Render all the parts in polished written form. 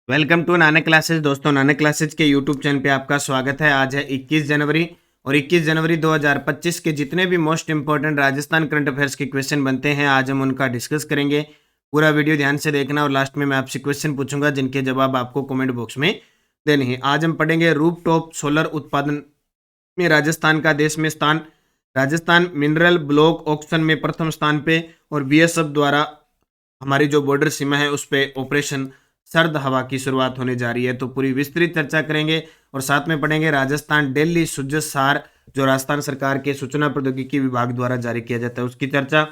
Welcome to Nanak classes. दोस्तों, Nanak classes के YouTube channel पे आपका स्वागत है। आज है 21 जनवरी और 21 जनवरी 2025 के जितने भी most important Rajasthan current affairs के क्वेश्चन बनते हैं, आज हम उनका डिस्कस करेंगे। पूरा वीडियो ध्यान से देखना और लास्ट में मैं आपसे क्वेश्चन पूछूंगा जिनके जवाब आपको कमेंट बॉक्स में देने हैं। आज हम पढ़ेंगे रूफ टॉप सोलर उत्पादन में राजस्थान का देश में स्थान। राजस्थान मिनरल ब्लॉक ऑक्शन में प्रथम स्थान पे और बीएसएफ द्वारा हमारी जो बॉर्डर सीमा है उस पे ऑपरेशन सर्द हवा की शुरुआत होने जा रही है, तो पूरी विस्तृत चर्चा करेंगे। और साथ में पढ़ेंगे राजस्थान दिल्ली सूजस सार, जो राजस्थान सरकार के सूचना प्रौद्योगिकी विभाग द्वारा जारी किया जाता है, उसकी चर्चा।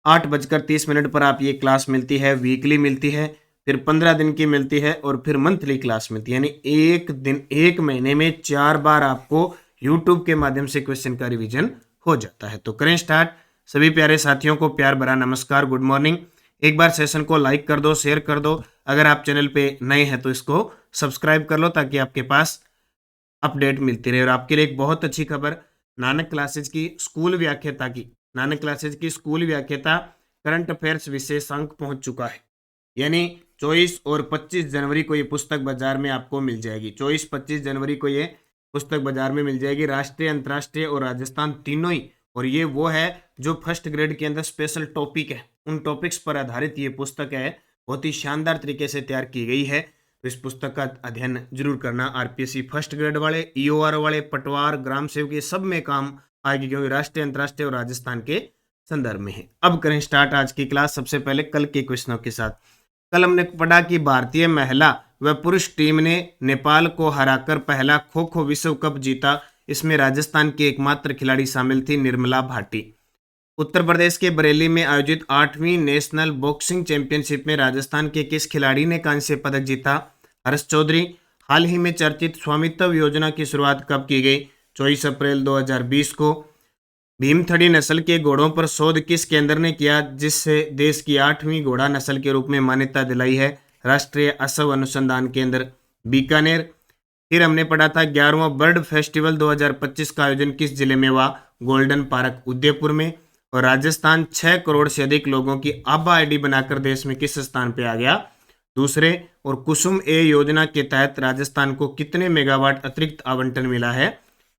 8:30 पर आप ये क्लास मिलती है, वीकली मिलती है, फिर 15 दिन की मिलती है और फिर मंथली क्लास मिलती है। यानी एक दिन एक महीने में 4 बार आपको यूट्यूब के माध्यम से क्वेश्चन का रिवीजन हो जाता है। तो करें स्टार्ट। सभी प्यारे साथियों को प्यार भरा नमस्कार, गुड मॉर्निंग। एक बार सेशन को लाइक कर दो, शेयर कर दो। अगर आप चैनल पे नए हैं तो इसको सब्सक्राइब कर लो ताकि आपके पास अपडेट मिलती रहे। और आपके लिए एक बहुत अच्छी खबर, नानक क्लासेज की स्कूल व्याख्याता की नानक क्लासेज की स्कूल व्याख्याता करंट अफेयर्स विशेषांक पहुंच चुका है। यानी 24 और 25 जनवरी को ये पुस्तक बाजार में आपको मिल जाएगी। 24-25 जनवरी को ये पुस्तक बाजार में मिल जाएगी, राष्ट्रीय, अंतर्राष्ट्रीय और राजस्थान तीनों ही। और ये वो है जो फर्स्ट ग्रेड के अंदर स्पेशल टॉपिक है, उन टॉपिक्स पर आधारित ये पुस्तक है। बहुत ही शानदार तरीके से तैयार की गई है, तो इस पुस्तक का अध्ययन जरूर करना। आरपीएससी फर्स्ट ग्रेड वाले, ईओआर वाले, पटवार, ग्राम सेवक, ये सब में काम आएगी क्योंकि राष्ट्रीय, अंतर्राष्ट्रीय और राजस्थान के संदर्भ में है। अब करें स्टार्ट आज की क्लास। सबसे पहले कल के क्वेश्चनों के साथ। कल हमने पढ़ा कि भारतीय महिला व पुरुष टीम ने नेपाल को हराकर पहला खो खो विश्व कप जीता। इसमें राजस्थान की एकमात्र खिलाड़ी शामिल थी निर्मला भाटी। उत्तर प्रदेश के बरेली में आयोजित 8वीं नेशनल बॉक्सिंग चैंपियनशिप में राजस्थान के किस खिलाड़ी ने कांस्य पदक जीता? हर्ष चौधरी। हाल ही में चर्चित स्वामित्व योजना की शुरुआत कब की गई? 24 अप्रैल 2020 को। भीमथड़ी नस्ल के घोड़ों पर शोध किस केंद्र ने किया जिससे देश की 8वीं घोड़ा नस्ल के रूप में मान्यता दिलाई है? राष्ट्रीय अश्व अनुसंधान केंद्र, बीकानेर। फिर हमने पढ़ा था 11वां बर्ड फेस्टिवल 2025 का आयोजन किस जिले में हुआ? गोल्डन पार्क, उदयपुर में। और राजस्थान 6 करोड़ से अधिक लोगों की आभा आईडी बनाकर देश में किस स्थान पे आ गया? दूसरे। और कुसुम ए योजना के तहत राजस्थान को कितने मेगावाट अतिरिक्त आवंटन मिला है?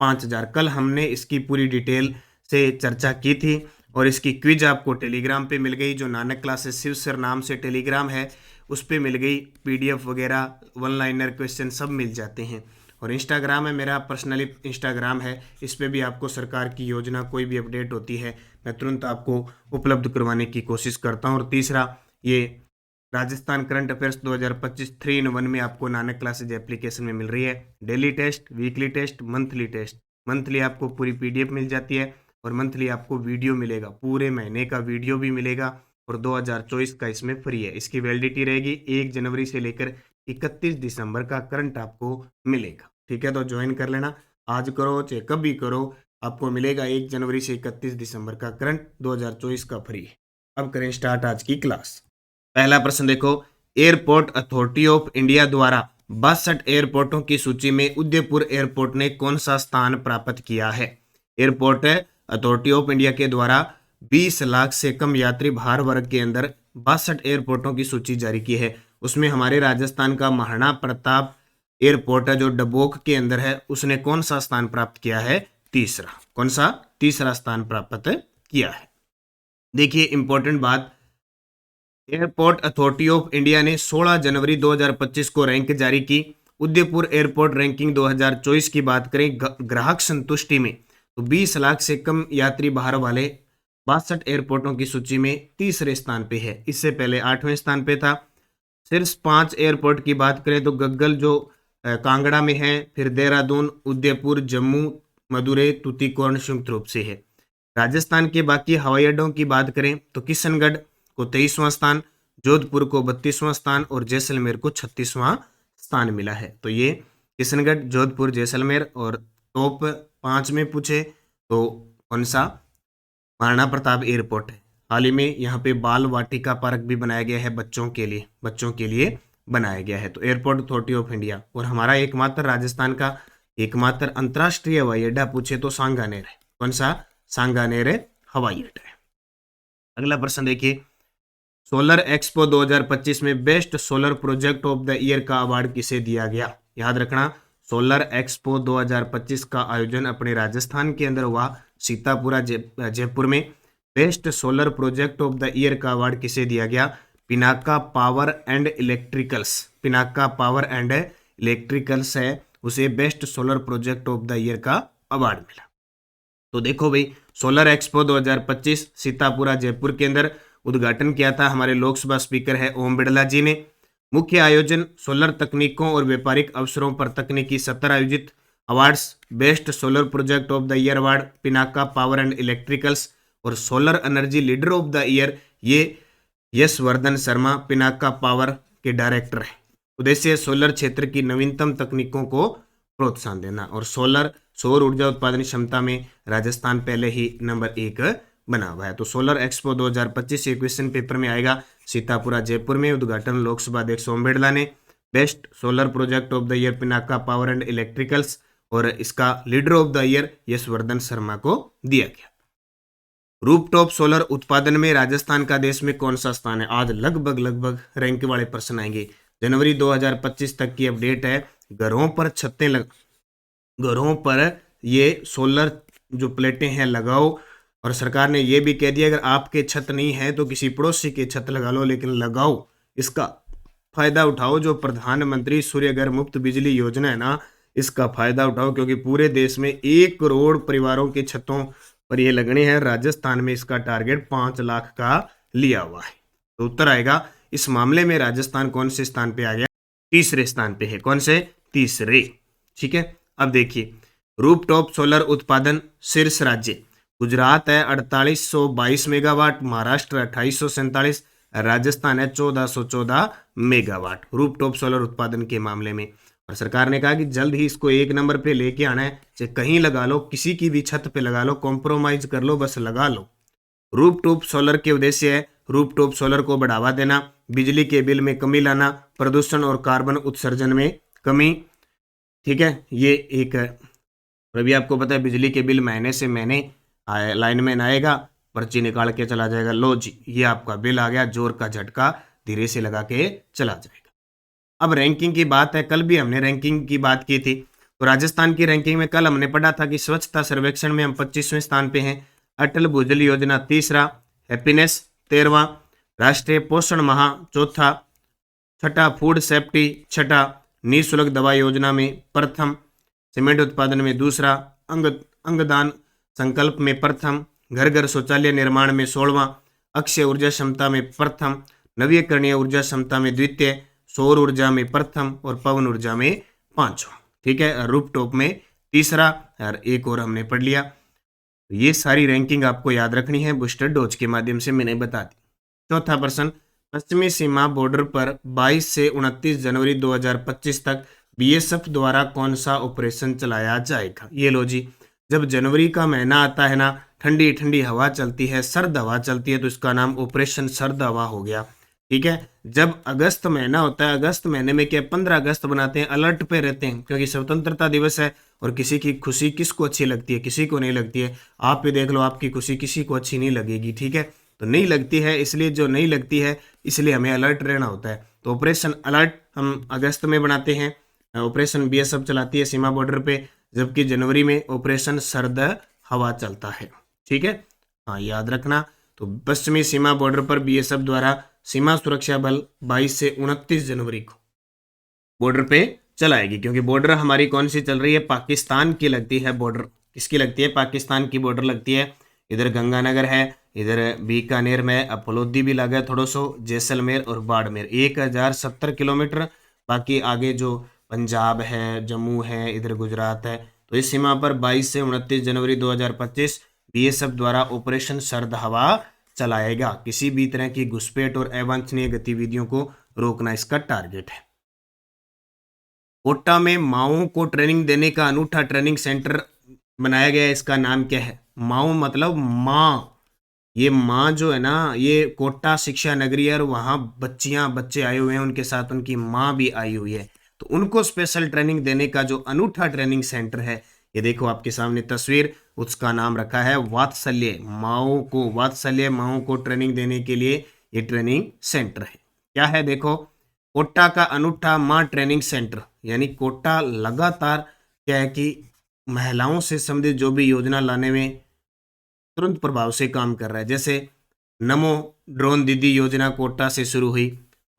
5000। कल हमने इसकी पूरी डिटेल से चर्चा की थी और इसकी क्विज आपको टेलीग्राम पे मिल गई, जो नानक क्लासेस शिव सर नाम से टेलीग्राम है उस पे मिल गई। पीडीएफ वगैरह, वन लाइनर क्वेश्चन सब मिल जाते हैं। और इंस्टाग्राम है मेरा, पर्सनली इंस्टाग्राम है, इस पे भी आपको सरकार की योजना कोई भी अपडेट होती है मैं तुरंत आपको उपलब्ध करवाने की कोशिश करता हूँ। और तीसरा, ये राजस्थान करंट अफेयर्स 2025 3 in 1 में आपको नानक क्लासेज एप्लीकेशन में मिल रही है। Daily test, weekly test, monthly test. Monthly आपको पूरी पीडीएफ मिल जाती है और मंथली आपको वीडियो मिलेगा, पूरे महीने का वीडियो भी मिलेगा। और 2024 का इसमें फ्री है। इसकी वैलिडिटी रहेगी 1 जनवरी से लेकर 31 दिसंबर का करंट आपको मिलेगा। ठीक है, तो ज्वाइन कर लेना, आज करो चाहे कभी करो, आपको मिलेगा 1 जनवरी से 31 दिसंबर का करंट 2024 का फ्री है। अब करें स्टार्ट आज की क्लास। पहला प्रश्न देखो, एयरपोर्ट अथॉरिटी ऑफ इंडिया द्वारा 62 एयरपोर्टों की सूची में उदयपुर एयरपोर्ट ने कौन सा स्थान प्राप्त किया है? एयरपोर्ट अथॉरिटी ऑफ इंडिया के द्वारा 20 लाख से कम यात्री भार वर्ग के अंदर 62 एयरपोर्टों की सूची जारी की है। उसमें हमारे राजस्थान का महाराणा प्रताप एयरपोर्ट है जो डबोक के अंदर है, उसने कौन सा स्थान प्राप्त किया है? तीसरा। कौन सा? तीसरा स्थान प्राप्त किया है। देखिए इंपॉर्टेंट बात, एयरपोर्ट अथॉरिटी ऑफ इंडिया ने 16 जनवरी 2025 को रैंक जारी की। उदयपुर एयरपोर्ट रैंकिंग 2024 की बात करें ग्राहक संतुष्टि में, तो 20 लाख से कम यात्री भार वाले 62 एयरपोर्टों की सूची में तीसरे स्थान पे है। इससे पहले 8वें स्थान पे था। सिर्फ 5 एयरपोर्ट की बात करें तो गग्गल जो कांगड़ा में है, फिर देहरादून, उदयपुर, जम्मू, मदुरई, तूतीकोरण संयुक्त रूप से है। राजस्थान के बाकी हवाई अड्डों की बात करें तो किशनगढ़ को 23वां स्थान, जोधपुर को 32वां स्थान और जैसलमेर को 36वां स्थान मिला है। तो ये किशनगढ़, जोधपुर, जैसलमेर। और टॉप 5 में पूछे तो कौन सा? महाराणा प्रताप एयरपोर्ट है। हाल ही में यहाँ पे बाल वाटिका पार्क भी बनाया गया है, बच्चों के लिए बनाया गया है। तो एयरपोर्ट अथॉरिटी ऑफ इंडिया। और हमारा एकमात्र राजस्थान का एकमात्र अंतर्राष्ट्रीय हवाई अड्डा पूछे तो सांगानेर है। कौन सा? सांगानेर हवाई अड्डा है। अगला प्रश्न देखिए, सोलर एक्सपो 2025 में best solar project of the year का अवार्ड किसे दिया गया? याद रखना, सोलर एक्सपो 2025 का आयोजन अपने राजस्थान के अंदर हुआ, सीतापुरा जयपुर में। Best solar project of the year का अवार्ड किसे दिया गया? Pinaka power and electricals, Pinaka power and electricals है, उसे best solar project of the year का अवार्ड मिला। तो देखो भाई, सोलर एक्सपो 2025 सीतापुरा जयपुर के अंदर उद्घाटन किया था हमारे लोकसभा स्पीकर है ओम बिड़ला जी ने। मुख्य आयोजन सोलर तकनीकों और व्यापारिक अवसरों पर तकनीकी सत्र आयोजित। Awards, best solar project of the year award Pinaka power and electricals, और solar energy leader of the year ये यशवर्धन शर्मा पिनाका पावर के डायरेक्टर है। उद्देश्य सोलर क्षेत्र की नवीनतम तकनीकों को प्रोत्साहन देना, और सौर ऊर्जा उत्पादन क्षमता में राजस्थान पहले ही नंबर 1 बना हुआ है। तो सोलर एक्सपो 2025 ये क्वेश्चन पेपर में आएगा, सीतापुरा जयपुर में, उद्घाटन लोकसभा अध्यक्ष ओम बिड़ला ने। Best solar project of the year Pinaka power and electricals, और इसका leader of the year Yashvardhan Sharma को दिया गया। रूपटॉप सोलर उत्पादन में राजस्थान का देश में कौन सा स्थान है? आज लगभग रैंक वाले प्रश्न आएंगे। जनवरी 2025 तक की अपडेट है। घरों पर छतें घरों पर ये सोलर जो प्लेटें हैं लगाओ, और सरकार ने ये भी कह दिया अगर आपके छत नहीं है तो किसी पड़ोसी के छत लगा लो, लेकिन लगाओ, इसका फायदा उठाओ। जो प्रधानमंत्री सूर्य घर मुफ्त बिजली योजना है ना, इसका फायदा उठाओ, क्योंकि पूरे देश में 1 करोड़ परिवारों के छतों पर ये लगने हैं। राजस्थान में इसका टारगेट 5 लाख का लिया हुआ है। तो उत्तर आएगा, इस मामले में राजस्थान कौन से स्थान पे आ गया? तीसरे स्थान पे है। कौन से? तीसरे। ठीक है, अब देखिए, रूपटॉप सोलर उत्पादन शीर्ष राज्य गुजरात है 4822 मेगावाट, महाराष्ट्र 2847, राजस्थान है 1414 मेगावाट रूपटॉप सोलर उत्पादन के मामले में। और सरकार ने कहा कि जल्द ही इसको 1 नंबर पे लेके आना है। चाहे कहीं लगा लो, किसी की भी छत पे लगा लो, कॉम्प्रोमाइज कर लो, बस लगा लो। रूपटॉप सोलर के उद्देश्य है रूपटॉप सोलर को बढ़ावा देना, बिजली के बिल में कमी लाना, प्रदूषण और कार्बन उत्सर्जन में कमी। ठीक है, ये एक और अभी आपको पता है बिजली के बिल महीने से महीने लाइनमैन आएगा, पर्ची निकाल के चला जाएगा, लो जी ये आपका बिल आ गया, जोर का झटका धीरे से लगा के चला जाएगा। अब रैंकिंग की बात है, कल भी हमने रैंकिंग की बात की थी। तो राजस्थान की रैंकिंग में कल हमने पढ़ा था कि स्वच्छता सर्वेक्षण में हम 25वें स्थान पे हैं, अटल भूजल योजना तीसरा, हैप्पीनेस 13वां, राष्ट्रीय पोषण माह चौथा, छठा फूड सेफ्टी छठा, निःशुल्क दवा योजना में प्रथम, सीमेंट उत्पादन में दूसरा, अंगदान संकल्प में प्रथम, घर घर शौचालय निर्माण में 16वां, अक्षय ऊर्जा क्षमता में प्रथम, नवीकरणीय ऊर्जा क्षमता में द्वितीय, सौर ऊर्जा में प्रथम और पवन ऊर्जा में 5वां। ठीक है, रूपटॉप में तीसरा, और एक और हमने पढ़ लिया। ये सारी रैंकिंग आपको याद रखनी है, बूस्टर डोज के माध्यम से मैंने बता दी। चौथा प्रश्न, पश्चिमी सीमा बॉर्डर पर 22 से 29 जनवरी 2025 तक बीएसएफ द्वारा कौन सा ऑपरेशन चलाया जाएगा? ये लो जी, जब जनवरी का महीना आता है ना, ठंडी ठंडी हवा चलती है, सर्द हवा चलती है, तो इसका नाम ऑपरेशन सर्द हवा हो गया। ठीक है, जब अगस्त महीना होता है, अगस्त महीने में क्या 15 अगस्त बनाते हैं, अलर्ट पे रहते हैं, क्योंकि स्वतंत्रता दिवस है। और किसी की खुशी किसको अच्छी लगती है? किसी को नहीं लगती है। आप भी देख लो, आपकी खुशी किसी को अच्छी नहीं लगेगी। ठीक है, तो नहीं लगती है, इसलिए जो नहीं लगती है इसलिए हमें अलर्ट रहना होता है। तो ऑपरेशन अलर्ट हम अगस्त में बनाते हैं, ऑपरेशन बीएसएफ चलाती है सीमा बॉर्डर पे, जबकि जनवरी में ऑपरेशन सर्द हवा चलता है। ठीक है, हाँ याद रखना। तो पश्चिमी सीमा बॉर्डर पर बीएसएफ द्वारा सीमा सुरक्षा बल 22 से 29 जनवरी को बॉर्डर पे चलाएगी, क्योंकि बॉर्डर हमारी कौन सी चल रही है? पाकिस्तान की लगती है बॉर्डर। किसकी लगती है? पाकिस्तान की बॉर्डर लगती है। इधर गंगानगर है, इधर बीकानेर में अपलोदी भी लगा है थोड़ा सो, जैसलमेर और बाड़मेर 1070 किलोमीटर। बाकी आगे जो पंजाब है, जम्मू है, इधर गुजरात है। तो इस सीमा पर 22 से 29 जनवरी 2025 बीएसएफ द्वारा ऑपरेशन सर्द हवा चलाएगा। किसी भी तरह की घुसपैठ और अवांछनीय गतिविधियों को रोकना इसका टारगेट है। कोटा में माओ को ट्रेनिंग देने का अनूठा ट्रेनिंग सेंटर बनाया गया है। इसका नाम क्या है? माओ मतलब माँ। ये माँ जो है ना, ये कोटा शिक्षा नगरी है, और वहाँ बच्चे आए हुए हैं, उनके साथ उनकी माँ भी आई हुई है। तो उनको स्पेशल ट्रेनिंग देने का जो अनूठा ट्रेनिंग सेंटर है, ये देखो आपके सामने तस्वीर, उसका नाम रखा है वात्सल्य। माओ को ट्रेनिंग देने के लिए ये ट्रेनिंग सेंटर है। क्या है देखो, कोटा का अनूठा मां ट्रेनिंग सेंटर, यानी कोटा लगातार क्या है कि महिलाओं से संबंधित जो भी योजना लाने में तुरंत प्रभाव से काम कर रहा है। जैसे नमो ड्रोन दीदी योजना कोटा से शुरू हुई,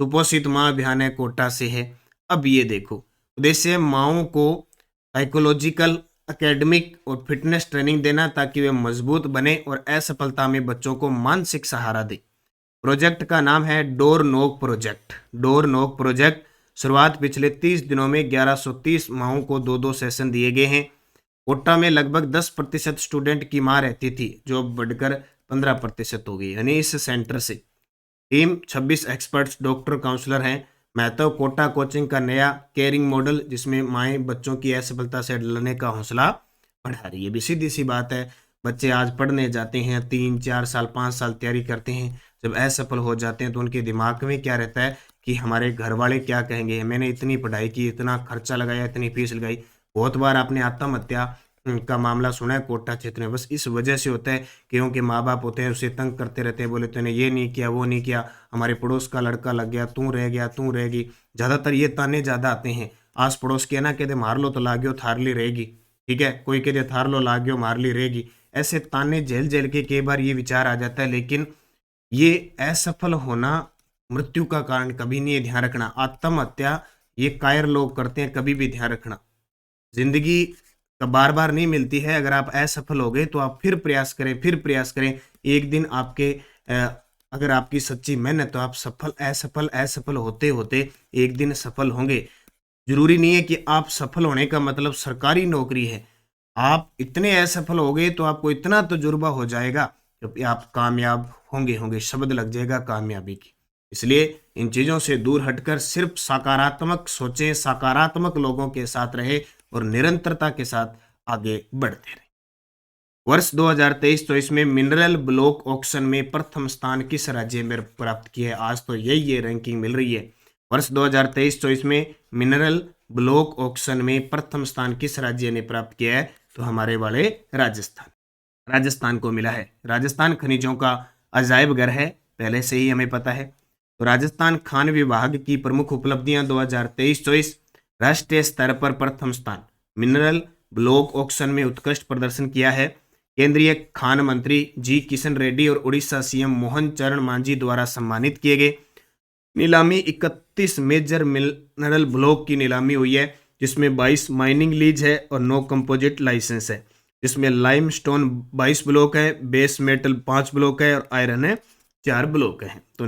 सुपोषित माँ अभियान है कोटा से है। अब ये देखो, उद्देश्य है माओं को साइकोलॉजिकल, एकेडमिक और फिटनेस ट्रेनिंग देना ताकि वे मजबूत बने और असफलता में बच्चों को मानसिक सहारा दे। प्रोजेक्ट का नाम है door knock project. Door knock project शुरुआत पिछले 30 दिनों में 1130 माओं को 2-2 सेशन दिए गए हैं। कोटा में लगभग 10% स्टूडेंट की मां रहती थी, जो अब बढ़कर 15% हो गई। यानी इस सेंटर से टीम 26 एक्सपर्ट्स, डॉक्टर, काउंसलर हैं। महतो कोटा कोचिंग का नया केयरिंग मॉडल, जिसमें माएँ बच्चों की असफलता से लड़ने का हौसला बढ़ा रही है। भी सीधी सी बात है, बच्चे आज पढ़ने जाते हैं, 3-4 साल 5 साल तैयारी करते हैं, जब असफल हो जाते हैं तो उनके दिमाग में क्या रहता है कि हमारे घर वाले क्या कहेंगे, मैंने इतनी पढ़ाई की, इतना खर्चा लगाया, इतनी फीस लगाई। बहुत बार आपने आत्महत्या का मामला सुना है कोटा क्षेत्र में, बस इस वजह से होता है क्योंकि माँ बाप होते हैं उसे तंग करते रहते हैं, बोले तूने ये नहीं किया, वो नहीं किया, हमारे पड़ोस का लड़का लग गया, तू रह गया, तू रहेगी। ज़्यादातर ये ताने ज़्यादा आते हैं। आस पड़ोस के ना कहते मार लो तो लाग्यो थारली रहेगी, ठीक है, कोई कहते थार लो लाग्यो मारली रहेगी। ऐसे ताने झेल झेल के कई बार ये विचार आ जाता है। लेकिन ये असफल होना मृत्यु का कारण कभी नहीं है, ध्यान रखना। आत्महत्या ये कायर लोग करते हैं, कभी भी ध्यान रखना। जिंदगी का बार बार नहीं मिलती है। अगर आप असफल हो गए तो आप फिर प्रयास करें, फिर प्रयास करें। एक दिन आपके अगर आपकी सच्ची मेहनत, तो आप सफल असफल असफल होते होते एक दिन सफल होंगे। जरूरी नहीं है कि आप सफल होने का मतलब सरकारी नौकरी है। आप इतने असफल हो गए तो आपको इतना तजुर्बा हो जाएगा कि आप कामयाब होंगे होंगे, शब्द लग जाएगा कामयाबी की। इसलिए इन चीजों से दूर हटकर सिर्फ सकारात्मक सोचें, सकारात्मक लोगों के साथ रहे और निरंतरता के साथ आगे बढ़ते रहे। वर्ष 2023-24 में मिनरल ब्लॉक ऑक्शन में प्रथम स्थान किस राज्य में प्राप्त किया है? आज तो यही रैंकिंग मिल रही है। वर्ष 2023-24 में मिनरल ब्लॉक ऑक्शन में प्रथम स्थान किस राज्य ने प्राप्त किया है? तो हमारे वाले राजस्थान को मिला है। राजस्थान खनिजों का अजायब घर है, पहले से ही हमें पता है। तो राजस्थान खान विभाग की प्रमुख उपलब्धियां 2023-24, राष्ट्रीय स्तर पर प्रथम स्थान, मिनरल ब्लॉक ऑक्शन में उत्कृष्ट प्रदर्शन किया है। केंद्रीय खान मंत्री जी किशन रेड्डी और उड़ीसा सीएम मोहन चरण मांझी द्वारा सम्मानित किए गए। नीलामी 31 मेजर मिनरल ब्लॉक की नीलामी हुई है, जिसमें 22 माइनिंग लीज है और 9 कंपोजिट लाइसेंस है। जिसमें लाइमस्टोन 22 ब्लॉक है, बेस मेटल 5 ब्लॉक है और आयरन है 4 ब्लॉक है। तो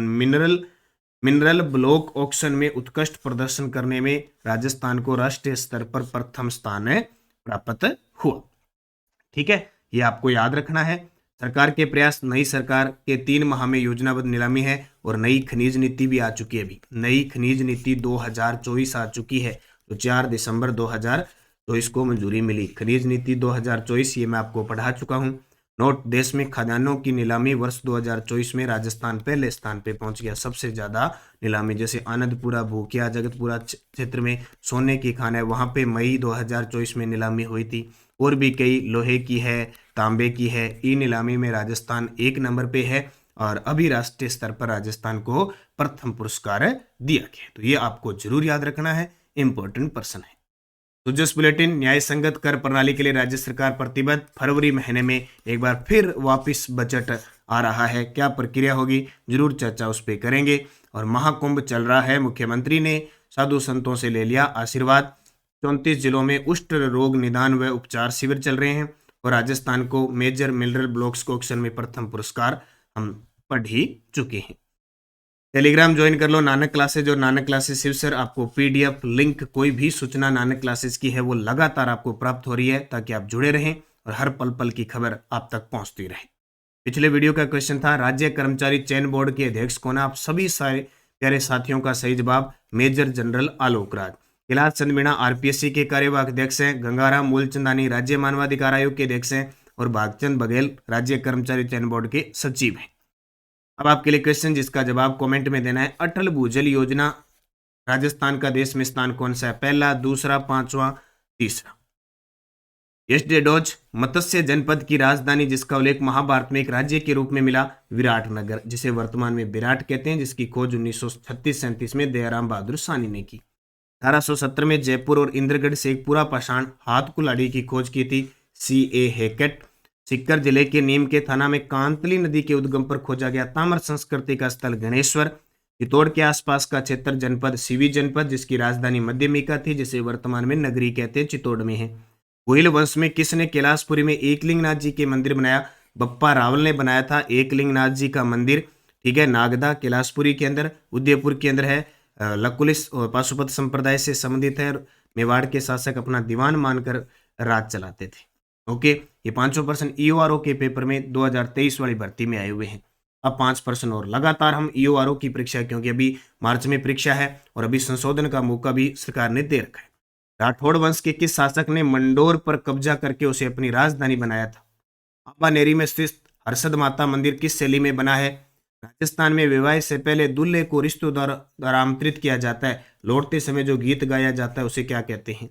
मिनरल ब्लॉक ऑक्शन में उत्कृष्ट प्रदर्शन करने में राजस्थान को राष्ट्रीय स्तर पर प्रथम स्थान प्राप्त हुआ। ठीक है, ये आपको याद रखना है। सरकार के प्रयास, नई सरकार के 3 माह में योजनाबद्ध नीलामी है और नई खनिज नीति भी आ चुकी है। अभी नई खनिज नीति 2024 आ चुकी है, तो 4 दिसंबर 2024 को मंजूरी मिली। खनिज नीति 2024 ये मैं आपको पढ़ा चुका हूँ। नोट, देश में खदानों की नीलामी वर्ष 2024 में राजस्थान पहले स्थान पे पहुंच गया। सबसे ज्यादा नीलामी, जैसे आनंदपुरा, भूकिया, जगतपुरा क्षेत्र में सोने की खान है, वहां पे मई 2024 में नीलामी हुई थी। और भी कई लोहे की है, तांबे की है। ई नीलामी में राजस्थान 1 नंबर पे है और अभी राष्ट्रीय स्तर पर राजस्थान को प्रथम पुरस्कार दिया गया। तो ये आपको जरूर याद रखना है, इंपॉर्टेंट पर्सन है। तो जस्ट बुलेटिन, न्याय संगत कर प्रणाली के लिए राज्य सरकार प्रतिबद्ध। फरवरी महीने में एक बार फिर वापस बजट आ रहा है, क्या प्रक्रिया होगी, जरूर चर्चा उस पर करेंगे। और महाकुंभ चल रहा है, मुख्यमंत्री ने साधु संतों से ले लिया आशीर्वाद। 34 जिलों में कुष्ठ रोग निदान व उपचार शिविर चल रहे हैं और राजस्थान को मेजर मिनरल ब्लॉक्स को ऑक्शन में प्रथम पुरस्कार हम पढ़ ही चुके हैं। टेलीग्राम ज्वाइन कर लो, नानक क्लासेज और नानक क्लासेज शिव सर। आपको पीडीएफ लिंक, कोई भी सूचना नानक क्लासेज की है वो लगातार आपको प्राप्त हो रही है, ताकि आप जुड़े रहें और हर पल पल की खबर आप तक पहुंचती रहे। पिछले वीडियो का क्वेश्चन था, राज्य कर्मचारी चयन बोर्ड के अध्यक्ष कौन है? आप सभी सारे प्यारे साथियों का सही जवाब major general Alok Raj. Kailash Chand Meena RPSC के कार्यवाहक अध्यक्ष हैं। गंगाराम मूलचंदानी राज्य मानवाधिकार आयोग के अध्यक्ष हैं और भागचंद बघेल राज्य कर्मचारी चयन बोर्ड के सचिव हैं। अब आपके लिए क्वेश्चन जिसका जवाब कमेंट में देना है। अटल भूजल योजना राजस्थान का देश में स्थान कौन सा है? पहला, दूसरा, पांचवा, तीसरा? यशडेडोज मत्स्य जनपद की राजधानी जिसका उल्लेख महाभारत में एक राज्य के रूप में मिला, विराटनगर, जिसे वर्तमान में विराट कहते हैं, जिसकी खोज 1936-37 में दयाराम बहादुर साहनी ने की। 1870 में जयपुर और इंद्रगढ़ से एक पूरा पाषाण हाथ कुल्हाड़ी की खोज की थी, C.A. हैकेट। सीकर जिले के नीम के थाना में कांतली नदी के उद्गम पर खोजा गया ताम्र संस्कृति का स्थल गणेश्वर। चित्तौड़ के आसपास का क्षेत्र जनपद सीवी जनपद, जिसकी राजधानी मध्यमिका थी, जिसे वर्तमान में नगरी कहते हैं, चित्तौड़ में है। गोहिल वंश में किसने कैलाशपुरी में एकलिंगनाथ जी के मंदिर बनाया? बप्पा रावल ने बनाया था एकलिंगनाथ जी का मंदिर। ठीक है, नागदा कैलाशपुरी के अंदर, उदयपुर के अंदर है। लकुलिस और पाशुपत संप्रदाय से संबंधित है। मेवाड़ के शासक अपना दीवान मानकर राज चलाते थे। ओके, ये 500 प्रश्न ईओआरओ के पेपर में 2023 वाली भर्ती में आए हुए हैं। अब 5 प्रश्न और लगातार हम ईओआरओ की परीक्षा, क्योंकि अभी मार्च में परीक्षा है और अभी संशोधन का मौका भी सरकार ने दे रखा है। राठौड़ वंश के किस शासक ने मंडोर पर कब्जा करके उसे अपनी राजधानी बनाया था? आबानेरी में स्थित हर्षद माता मंदिर किस शैली में बना है? राजस्थान में विवाह से पहले दूल्हे को रिश्तेदार द्वारा आमंत्रित किया जाता है, लौटते समय जो गीत गाया जाता है उसे क्या कहते हैं?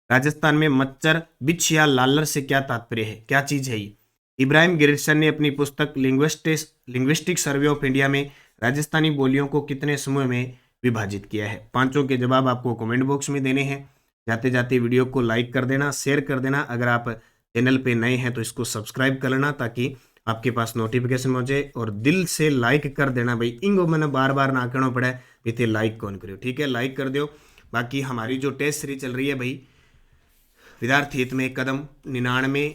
राजस्थान में मच्चर, बिच्छ या लालर से क्या तात्पर्य है? क्या चीज है ये? इब्राहिम गिरसन ने अपनी पुस्तक लिंग्विस्टिक सर्वे ऑफ इंडिया में राजस्थानी बोलियों को कितने समूह में विभाजित किया है? पांचों के जवाब आपको कमेंट बॉक्स में देने हैं। जाते जाते वीडियो को लाइक कर देना, शेयर कर देना। अगर आप चैनल पे नए हैं तो इसको सब्सक्राइब कर लेना ताकि आपके पास नोटिफिकेशन पहुंचे, और दिल से लाइक कर देना भाई। इंगो मैंने बार बार ना कहना पड़ा है, लाइक कौन करो, ठीक है, लाइक कर दो। बाकी हमारी जो टेस्ट सीरीज चल रही है भाई, विद्यार्थी हित में कदम 99,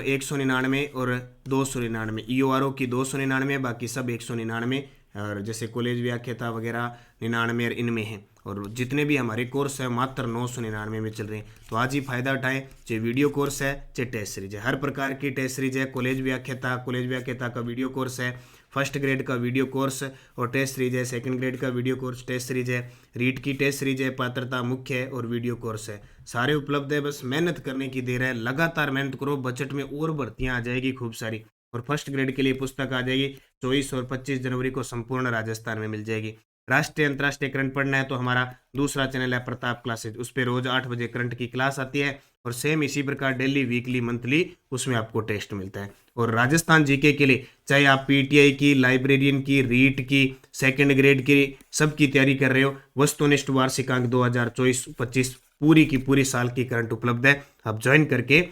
199 और 299, ईओआरओ की 299, बाकी सब 199, और जैसे कॉलेज व्याख्याता वगैरह 99 और इनमें हैं, और जितने भी हमारे कोर्स है मात्र 999 में चल रहे हैं। तो आज ही फायदा उठाएं, चाहे वीडियो कोर्स है चाहे टेस्ट सीरीज है, हर प्रकार की टेस्ट सीरीज है। कॉलेज व्याख्याता का वीडियो कोर्स है, फर्स्ट ग्रेड का वीडियो कोर्स और टेस्ट सीरीज है, सेकंड ग्रेड का वीडियो कोर्स टेस्ट सीरीज है, रीट की टेस्ट सीरीज है, पात्रता मुख्य है और वीडियो कोर्स है। सारे उपलब्ध है, बस मेहनत करने की देर है। लगातार मेहनत करो, बजट में और भर्तियां आ जाएगी खूब सारी, और फर्स्ट ग्रेड के लिए पुस्तक आ जाएगी 24 और 25 जनवरी को संपूर्ण राजस्थान में मिल जाएगी। राष्ट्रीय अंतर्राष्ट्रीय करंट पढ़ना है तो हमारा दूसरा चैनल है प्रताप क्लासेज, उस पर रोज 8 बजे करंट की क्लास आती है, और सेम इसी प्रकार डेली, वीकली, मंथली उसमें आपको टेस्ट मिलता है। और राजस्थान जीके के लिए चाहे आप पीटीआई की, लाइब्रेरियन की, रीट की, सेकंड ग्रेड की, सबकी तैयारी कर रहे हो, वस्तुनिष्ठ वार्षिकांक 2024-25 पूरी की पूरी साल की करंट उपलब्ध है। आप ज्वाइन करके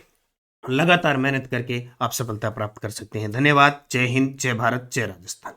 लगातार मेहनत करके आप सफलता प्राप्त कर सकते हैं। धन्यवाद। जय हिंद, जय भारत, जय राजस्थान।